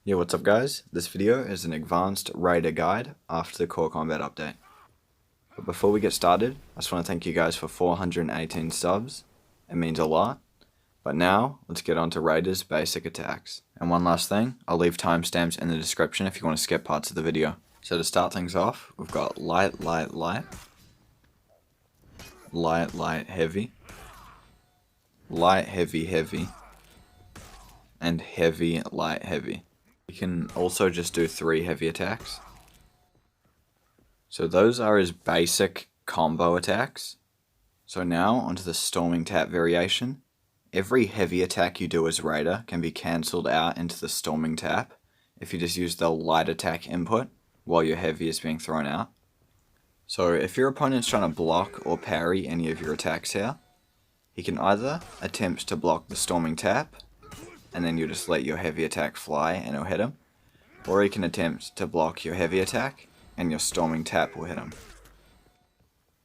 Yo, what's up guys? This video is an advanced raider guide after the core combat update. But before we get started, I just want to thank you guys for 418 subs. It means a lot. But now, let's get on to raiders' basic attacks. And one last thing, I'll leave timestamps in the description if you want to skip parts of the video. So to start things off, we've got light, light, light. Light, light, heavy. Light, heavy, heavy. And heavy, light, heavy. You can also just do 3 heavy attacks. So those are his basic combo attacks. So now onto the Storming Tap variation. Every heavy attack you do as Raider can be cancelled out into the Storming Tap if you just use the light attack input while your heavy is being thrown out. So if your opponent's trying to block or parry any of your attacks here, he can either attempt to block the Storming Tap, and then you just let your heavy attack fly and it'll hit him. Or he can attempt to block your heavy attack and your Storming Tap will hit him.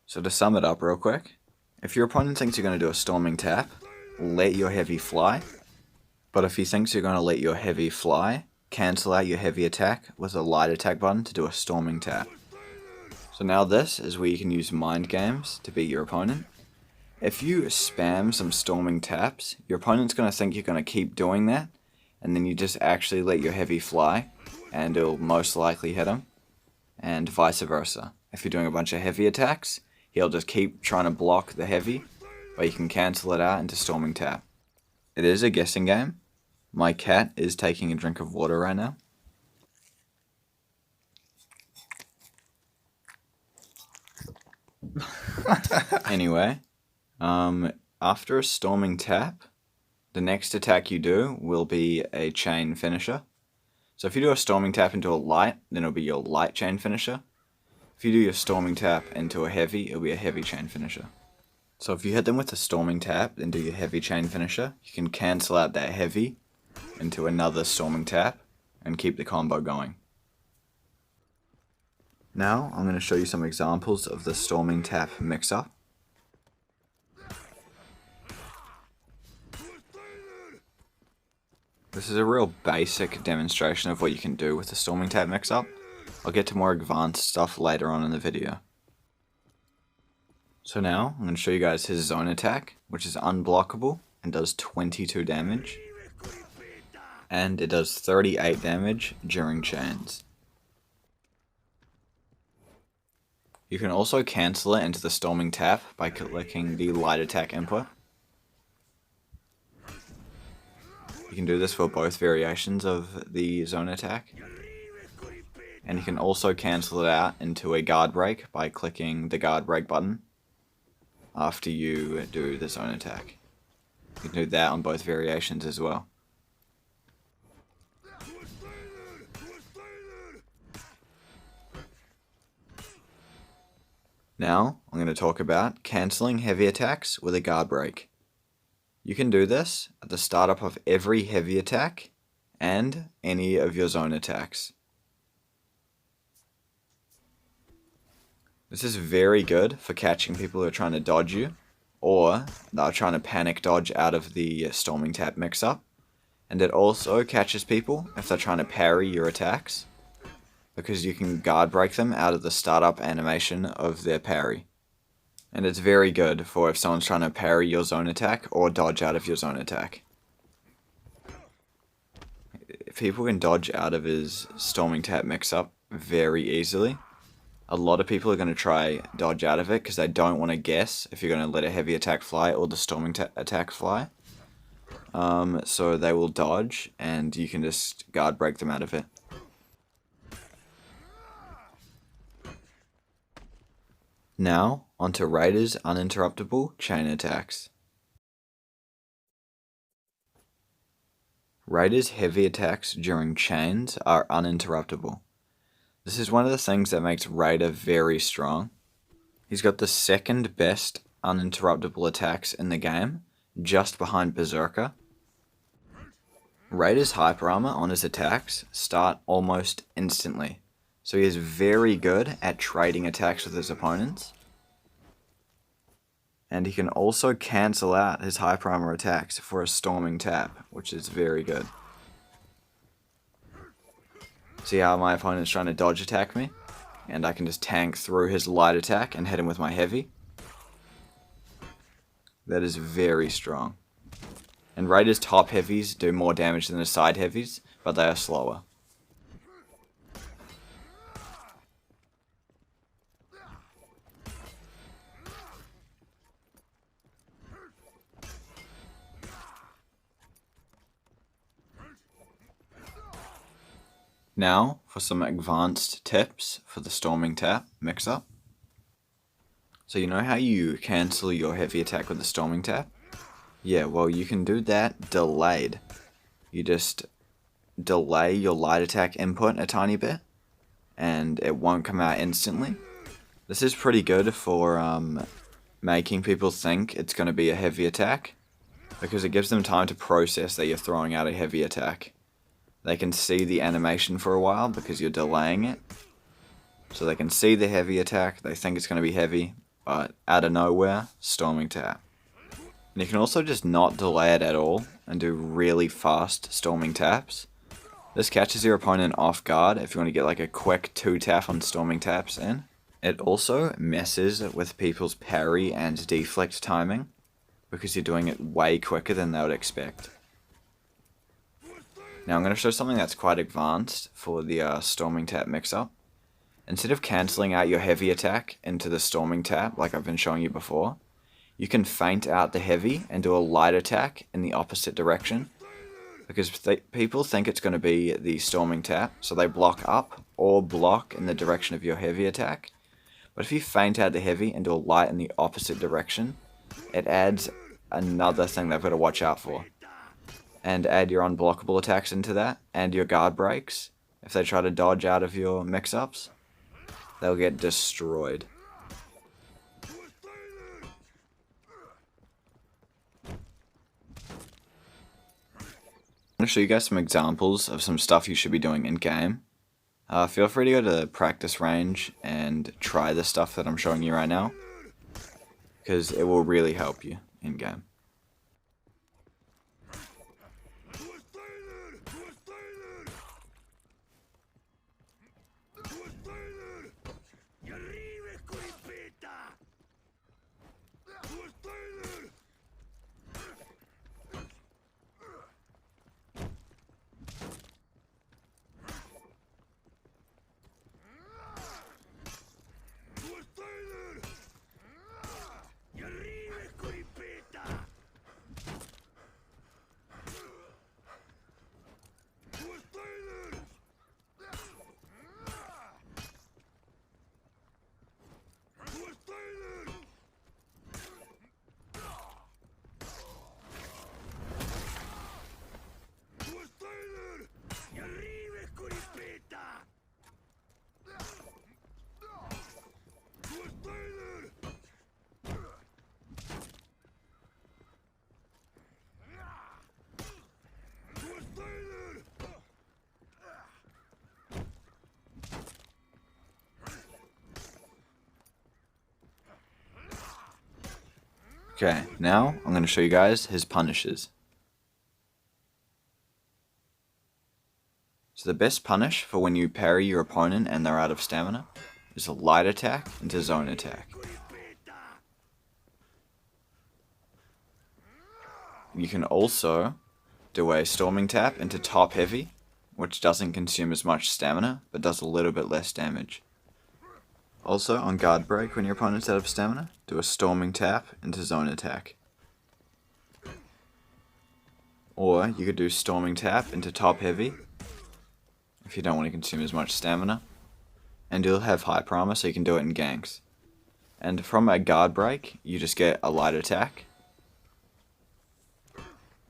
So to sum it up real quick, if your opponent thinks you're going to do a Storming Tap, let your heavy fly. But if he thinks you're going to let your heavy fly, cancel out your heavy attack with a light attack button to do a Storming Tap. So now this is where you can use mind games to beat your opponent. If you spam some Storming Taps, your opponent's going to think you're going to keep doing that, and then you just actually let your heavy fly, and it'll most likely hit him, and vice versa. If you're doing a bunch of heavy attacks, he'll just keep trying to block the heavy, but you can cancel it out into Storming Tap. It is a guessing game. My cat is taking a drink of water right now. Anyway. After a Storming Tap, the next attack you do will be a chain finisher. So if you do a Storming Tap into a light, then it'll be your light chain finisher. If you do your Storming Tap into a heavy, it'll be a heavy chain finisher. So if you hit them with a Storming Tap, then do your heavy chain finisher, you can cancel out that heavy into another Storming Tap and keep the combo going. Now I'm going to show you some examples of the Storming Tap mix-up. This is a real basic demonstration of what you can do with the Storming Tap mix-up. I'll get to more advanced stuff later on in the video. So now, I'm going to show you guys his zone attack, which is unblockable and does 22 damage. And it does 38 damage during chains. You can also cancel it into the Storming Tap by clicking the light attack input. You can do this for both variations of the zone attack. And you can also cancel it out into a guard break by clicking the guard break button after you do the zone attack. You can do that on both variations as well. Now, I'm going to talk about cancelling heavy attacks with a guard break. You can do this at the startup of every heavy attack and any of your zone attacks. This is very good for catching people who are trying to dodge you, or that are trying to panic dodge out of the Storming Tap mix-up. And it also catches people if they're trying to parry your attacks, because you can guard break them out of the startup animation of their parry. And it's very good for if someone's trying to parry your zone attack or dodge out of your zone attack. If people can dodge out of his Storming Tap mix-up very easily, a lot of people are going to try dodge out of it because they don't want to guess if you're going to let a heavy attack fly or the Storming attack fly. So they will dodge and you can just guard break them out of it. Now, onto Raider's uninterruptible chain attacks. Raider's heavy attacks during chains are uninterruptible. This is one of the things that makes Raider very strong. He's got the second best uninterruptible attacks in the game, just behind Berserker. Raider's hyper armor on his attacks start almost instantly. So he is very good at trading attacks with his opponents. And he can also cancel out his hyper armor attacks for a Storming Tap, which is very good. See how my opponent's trying to dodge attack me? And I can just tank through his light attack and hit him with my heavy. That is very strong. And Raiders' top heavies do more damage than the side heavies, but they are slower. Now, for some advanced tips for the Storming Tap mix-up. So you know how you cancel your heavy attack with the Storming Tap? Yeah, well you can do that delayed. You just delay your light attack input a tiny bit, and it won't come out instantly. This is pretty good for making people think it's going to be a heavy attack, because it gives them time to process that you're throwing out a heavy attack. They can see the animation for a while because you're delaying it. So they can see the heavy attack, they think it's going to be heavy, but out of nowhere, Storming Tap. And you can also just not delay it at all and do really fast Storming Taps. This catches your opponent off guard if you want to get like a quick 2-tap on Storming Taps in. It also messes with people's parry and deflect timing because you're doing it way quicker than they would expect. Now I'm going to show something that's quite advanced for the Storming Tap mix-up. Instead of cancelling out your heavy attack into the Storming Tap like I've been showing you before, you can feint out the heavy and do a light attack in the opposite direction. Because people think it's going to be the Storming Tap, so they block up or block in the direction of your heavy attack. But if you feint out the heavy and do a light in the opposite direction, it adds another thing they've got to watch out for. And add your unblockable attacks into that, and your guard breaks. If they try to dodge out of your mix-ups, they'll get destroyed. I'm going to show you guys some examples of some stuff you should be doing in-game. Feel free to go to the practice range and try the stuff that I'm showing you right now, because it will really help you in-game. Okay, now I'm going to show you guys his punishes. So the best punish for when you parry your opponent and they're out of stamina is a light attack into zone attack. You can also do a Storming Tap into top heavy, which doesn't consume as much stamina, but does a little bit less damage. Also, on guard break, when your opponent's out of stamina, do a Storming Tap into zone attack. Or you could do Storming Tap into top heavy, if you don't want to consume as much stamina. And you'll have hyper armor, so you can do it in ganks. And from a guard break, you just get a light attack.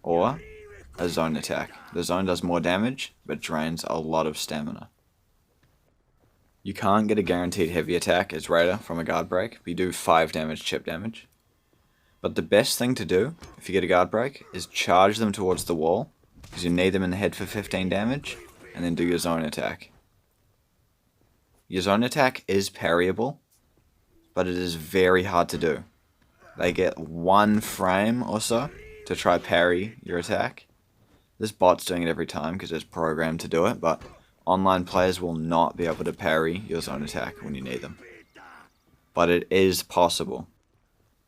Or a zone attack. The zone does more damage, but drains a lot of stamina. You can't get a guaranteed heavy attack as Raider from a guard break, but you do 5 damage chip damage. But the best thing to do, if you get a guard break, is charge them towards the wall, because you need them in the head for 15 damage, and then do your zone attack. Your zone attack is parryable, but it is very hard to do. They get 1 frame or so to try parry your attack. This bot's doing it every time because it's programmed to do it, but online players will not be able to parry your zone attack when you need them. But it is possible.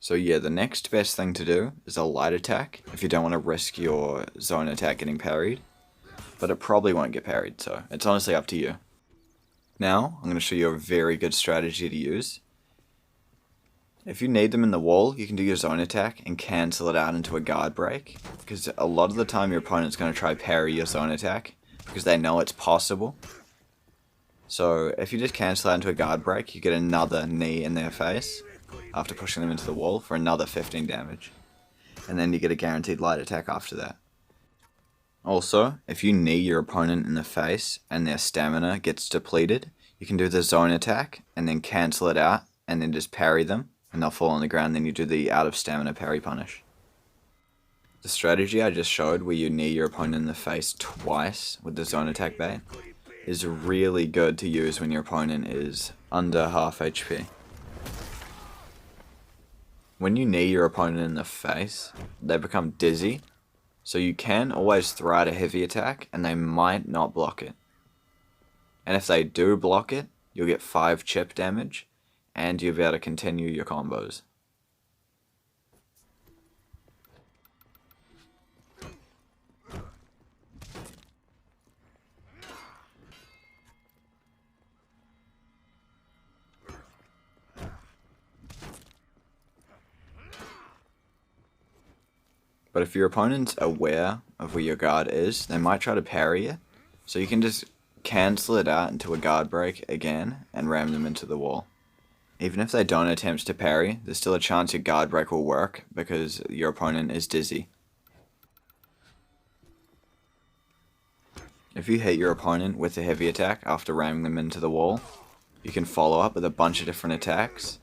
So yeah, the next best thing to do is a light attack if you don't want to risk your zone attack getting parried. But it probably won't get parried, so it's honestly up to you. Now, I'm going to show you a very good strategy to use. If you need them in the wall, you can do your zone attack and cancel it out into a guard break. Because a lot of the time your opponent's going to try parry your zone attack because they know it's possible. So if you just cancel out into a guard break, you get another knee in their face after pushing them into the wall for another 15 damage. And then you get a guaranteed light attack after that. Also, if you knee your opponent in the face and their stamina gets depleted, you can do the zone attack and then cancel it out and then just parry them and they'll fall on the ground. Then you do the out of stamina parry punish. The strategy I just showed where you knee your opponent in the face twice with the zone attack bait is really good to use when your opponent is under half HP. When you knee your opponent in the face, they become dizzy, so you can always throw out a heavy attack and they might not block it. And if they do block it, you'll get 5 chip damage and you'll be able to continue your combos. But if your opponent's aware of where your guard is, they might try to parry it. So you can just cancel it out into a guard break again and ram them into the wall. Even if they don't attempt to parry, there's still a chance your guard break will work because your opponent is dizzy. If you hit your opponent with a heavy attack after ramming them into the wall, you can follow up with a bunch of different attacks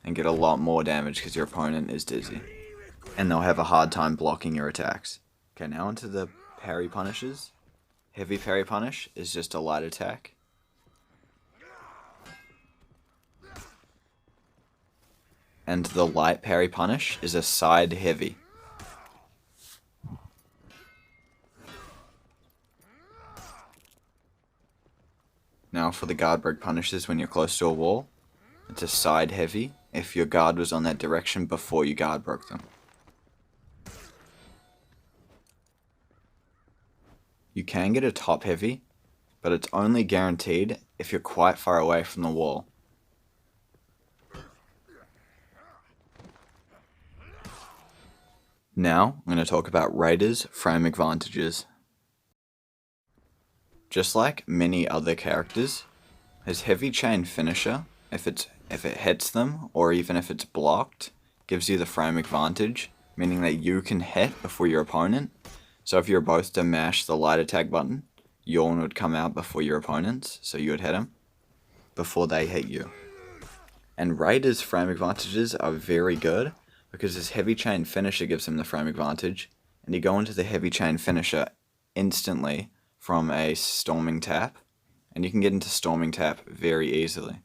and get a lot more damage because your opponent is dizzy. And they'll have a hard time blocking your attacks. Okay, now onto the parry punishes. Heavy parry punish is just a light attack. And the light parry punish is a side heavy. Now for the guard break punishes when you're close to a wall, it's a side heavy if your guard was on that direction before you guard broke them. You can get a top heavy, but it's only guaranteed if you're quite far away from the wall. Now, I'm going to talk about Raiders' frame advantages. Just like many other characters, his heavy chain finisher, if it hits them, or even if it's blocked, gives you the frame advantage, meaning that you can hit before your opponent. So if you're both to mash the light attack button, your one would come out before your opponent's, so you would hit them before they hit you. And Raiders' frame advantages are very good because his heavy chain finisher gives him the frame advantage, and you go into the heavy chain finisher instantly from a storming tap, and you can get into storming tap very easily.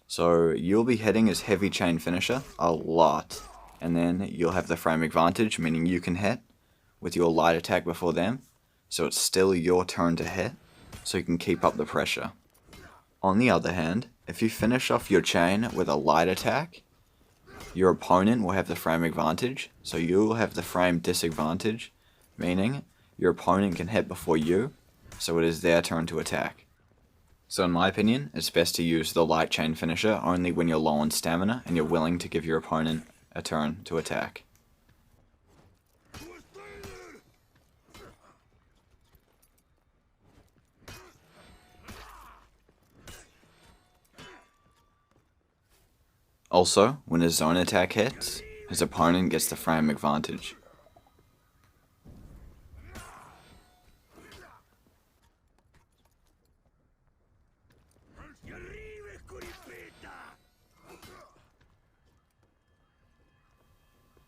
So you'll be hitting his heavy chain finisher a lot, and then you'll have the frame advantage, meaning you can hit with your light attack before them, so it's still your turn to hit, so you can keep up the pressure. On the other hand, if you finish off your chain with a light attack, your opponent will have the frame advantage, so you will have the frame disadvantage, meaning your opponent can hit before you, so it is their turn to attack. So in my opinion, it's best to use the light chain finisher only when you're low on stamina and you're willing to give your opponent a turn to attack. Also, when his zone attack hits, his opponent gets the frame advantage.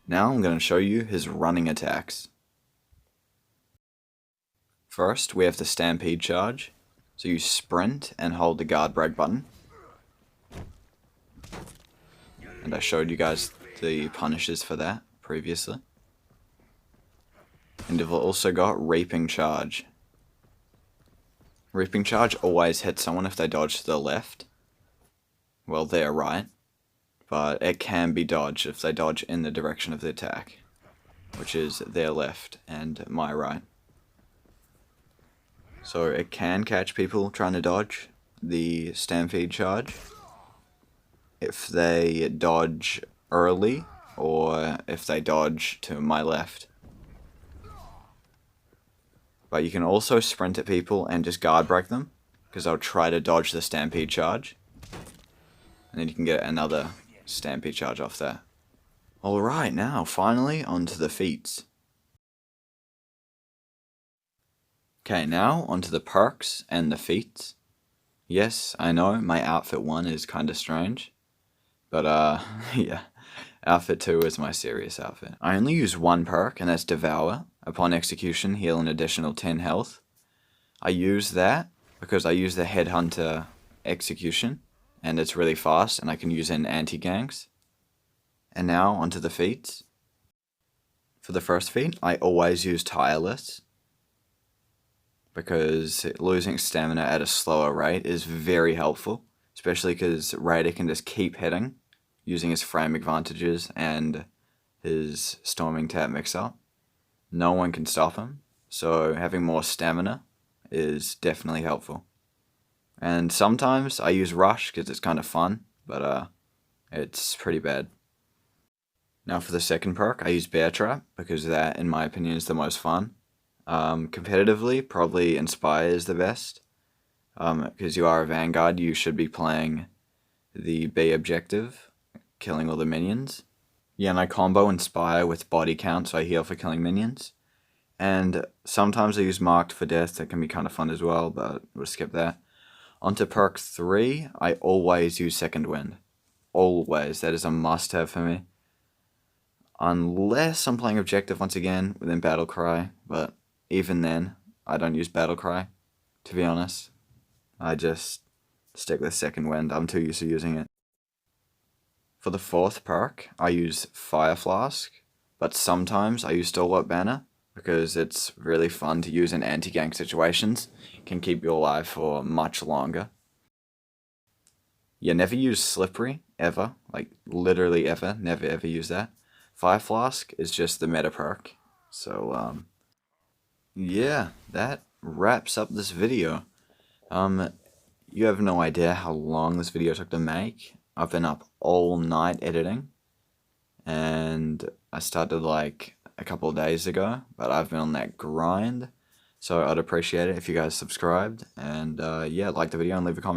Now I'm going to show you his running attacks. First, we have the Stampede Charge. So you sprint and hold the guard break button. And I showed you guys the punishes for that previously. And you've also got Reaping Charge. Reaping Charge always hits someone if they dodge to the left. Well, they're right. But it can be dodged if they dodge in the direction of the attack, which is their left and my right. So it can catch people trying to dodge the Stampede Charge if they dodge early or if they dodge to my left. But you can also sprint at people and just guard break them, because they'll try to dodge the Stampede Charge. And then you can get another Stampede Charge off there. Alright, now finally onto the feats. Okay, now onto the perks and the feats. Yes, I know my outfit 1 is kinda strange. But yeah, outfit 2 is my serious outfit. I only use one perk, and that's Devour. Upon execution, heal an additional 10 health. I use that because I use the Headhunter execution, and it's really fast, and I can use it in anti-ganks. And now onto the feats. For the first feat, I always use Tireless, because losing stamina at a slower rate is very helpful, especially because Raider can just keep hitting, using his frame advantages and his Storming Tap mix-up. No one can stop him, so having more stamina is definitely helpful. And sometimes I use Rush because it's kind of fun, but it's pretty bad. Now for the second perk, I use Bear Trap, because that, in my opinion, is the most fun. Competitively, probably Inspire is the best. Because you are a Vanguard, you should be playing the B objective, killing all the minions. Yeah, and I combo Inspire with body count, so I heal for killing minions. And sometimes I use Marked for Death, that can be kind of fun as well, but we'll skip that. Onto perk 3, I always use Second Wind. Always, that is a must-have for me. Unless I'm playing objective once again within Battle Cry, but even then, I don't use Battle Cry, to be honest. I just stick with Second Wind, I'm too used to using it. For the fourth perk, I use Fire Flask, but sometimes I use Stalwart Banner, because it's really fun to use in anti-gank situations. It can keep you alive for much longer. You never use Slippery, ever. Like, literally ever. Never ever use that. Fire Flask is just the meta perk. So, yeah, that wraps up this video. You have no idea how long this video took to make. I've been up all night editing, and I started like a couple of days ago, but I've been on that grind, so I'd appreciate it if you guys subscribed, and yeah, like the video and leave a comment.